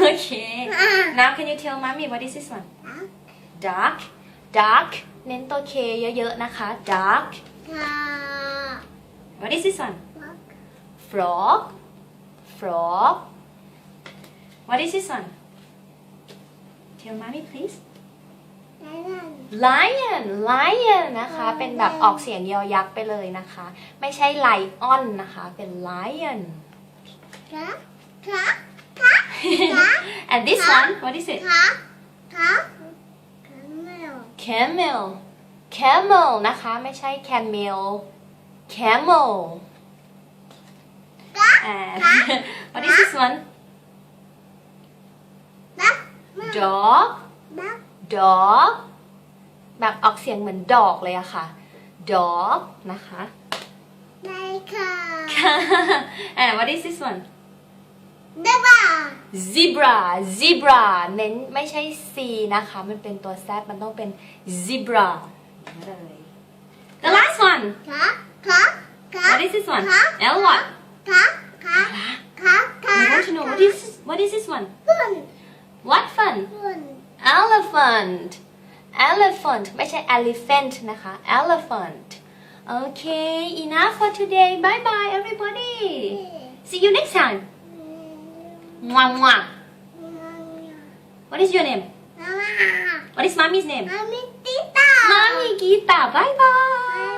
Okay. Now can you tell mommy what is this one? Duck. Duck. เน้นตัว K เยอะๆนะคะ Duck. What is this one? Frog. Frog. What is this one? Tell mommy please. Lion. Lion นะคะ เป็นแบบออกเสียงยอยักษ์ไปเลยนะคะ ไม่ใช่ lion นะคะ เป็น lion. And this one, what is it? Camel. Camel นะคะ ไม่ใช่ camel. Camel. And what is this one? Dog. Dog. แบบออกเสียงเหมือนดอกเลยอะค่ะ Dog นะคะ And what is this one? Zebra. Zebra เน้นไม่ใช่ C นะคะ มันเป็นตัว Z มันต้องเป็น Zebra เลย The last one. What is this one? L what? I want to know what is this one? What fun? Elephant. Elephant ไม่ใช่ elephant นะคะ Elephant. Okay, enough for today. Bye bye everybody. See you next time. Mwah mwah. What is your name? What is mommy's name? Mommy Gita. Bye bye.